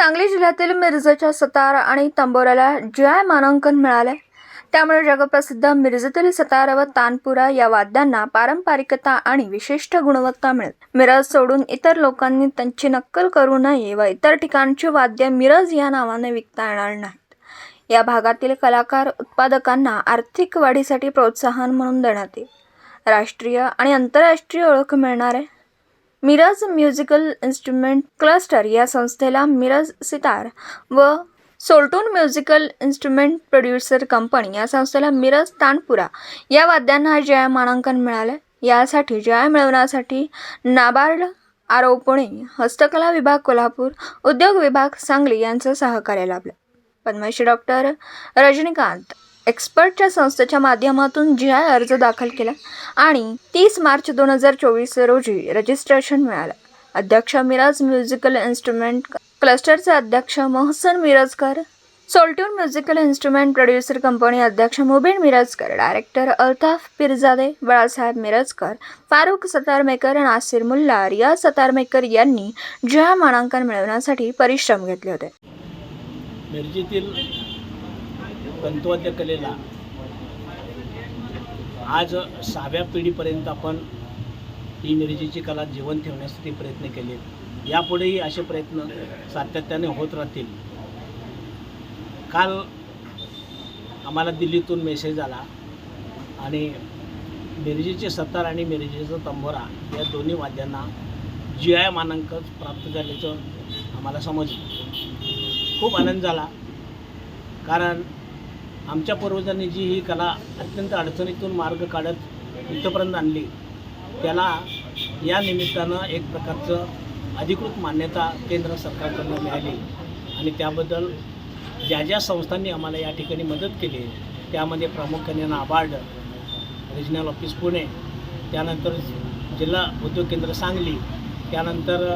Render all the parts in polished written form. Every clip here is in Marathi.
सांगली जिल्ह्यातील मिरजेच्या सतार आणि तंबोऱ्याला GI मानांकन मिळाले। त्यामुळे जगप्रसिद्ध मिरजेतील सतार व तानपुरा या वाद्यांना पारंपरिकता आणि विशिष्ट गुणवत्ता मिळेल। मिरज सोडून इतर लोकांनी त्यांची नक्कल करू नये व इतर ठिकाणची वाद्य मिरज या नावाने विकता येणार नाहीत। या भागातील कलाकार उत्पादकांना आर्थिक वाढीसाठी प्रोत्साहन म्हणून देण्यात येईल। राष्ट्रीय आणि आंतरराष्ट्रीय ओळख मिळणारे मिरज म्युझिकल इन्स्ट्रुमेंट क्लस्टर या संस्थेला मिरज सितार व सोल्टून म्युझिकल इन्स्ट्रुमेंट प्रोड्युसर कंपनी या संस्थेला मिरज तानपुरा या वाद्यांना GI मानांकन मिळाले। यासाठी GI मिळवण्यासाठी नाबार्ड, आरव पुणे, हस्तकला विभाग कोल्हापूर, उद्योग विभाग सांगली यांचे सहकार्य लाभले। पद्मश्री डॉक्टर रजनीकांत एक्सपर्टच्या संस्थेच्या माध्यमातून GI अर्ज दाखल केला आणि 30 मार्च 2024 रोजी रजिस्ट्रेशन मिळालं। अध्यक्ष मिरज म्युझिकल इन्स्ट्रुमेंट क्लस्टरचे अध्यक्ष Mohsin Mirajkar, Soltune musical instrument producer company अध्यक्ष मुबीन मिरजकर, डायरेक्टर अल्ताफ पीरजादे, बाळासाहेब मिरजकर, फारुख सतारमेकर, नासिर मुल्ला, रियाज सतारमेकर यांनी GI मानांकन मिळवण्यासाठी परिश्रम घेतले होते। मिरजेतील तंतुवाद्य कलेला आज 6व्या पिढीपर्यंत आपण ही मिरजेची कला जिवंत ठेवण्यासाठी प्रयत्न केले। यापुढेही असे प्रयत्न सातत्याने होत राहतील। काल आम्हाला दिल्लीतून मेसेज आला आणि मिरजेचे सतार आणि मिरजेचा तंबोरा या दोन्ही वाद्यांना GI मानांकन प्राप्त झाल्याचं आम्हाला समजलं। खूप आनंद झाला, कारण आमच्या पूर्वजांनी जी ही कला अत्यंत अडचणीतून मार्ग काढत इथपर्यंत आणली, त्याला या निमित्तानं एक प्रकारचं अधिकृत मान्यता केंद्र सरकारकडून मिळाली आणि त्याबद्दल ज्या ज्या संस्थांनी आम्हाला या ठिकाणी मदत केली त्यामध्ये प्रामुख्याने नाबार्ड, रिजनल ऑफिस पुणे, त्यानंतर जिल्हा उद्योग केंद्र सांगली, त्यानंतर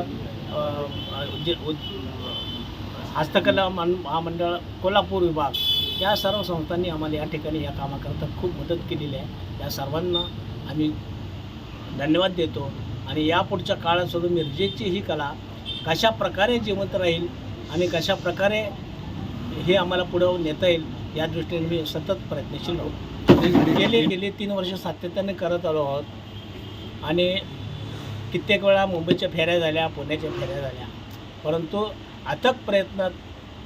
हस्तकला महामंडळ कोल्हापूर विभाग, या सर्व संस्थांनी आम्हाला या ठिकाणी या कामाकरता खूप मदत केलेली आहे। या सर्वांना आम्ही धन्यवाद देतो आणि यापुढच्या काळातसुद्धा मिरजेची ही कला कशा प्रकारे जिवंत राहील आणि कशा प्रकारे हे आम्हाला पुढं नेता येईल या दृष्टीने मी सतत प्रयत्नशील आहोत। गेले 3 वर्ष सातत्याने करत आलो आहोत आणि कित्येक वेळा मुंबईच्या फेऱ्या झाल्या, पुण्याच्या फेऱ्या झाल्या, परंतु अथक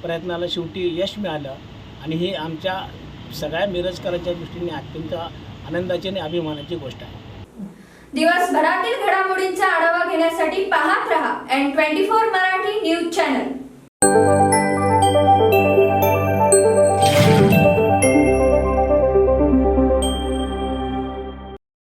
प्रयत्नाला शेवटी यश मिळालं आणि ही आमच्या सगळ्या मिरजकरांच्या दृष्टीने अत्यंत आनंदाची आणि अभिमानाची गोष्ट आहे। दिवसभरातील घडामोडींचा आढावा घेण्यासाठी पाहत रहा N24 मराठी न्यूज चॅनल।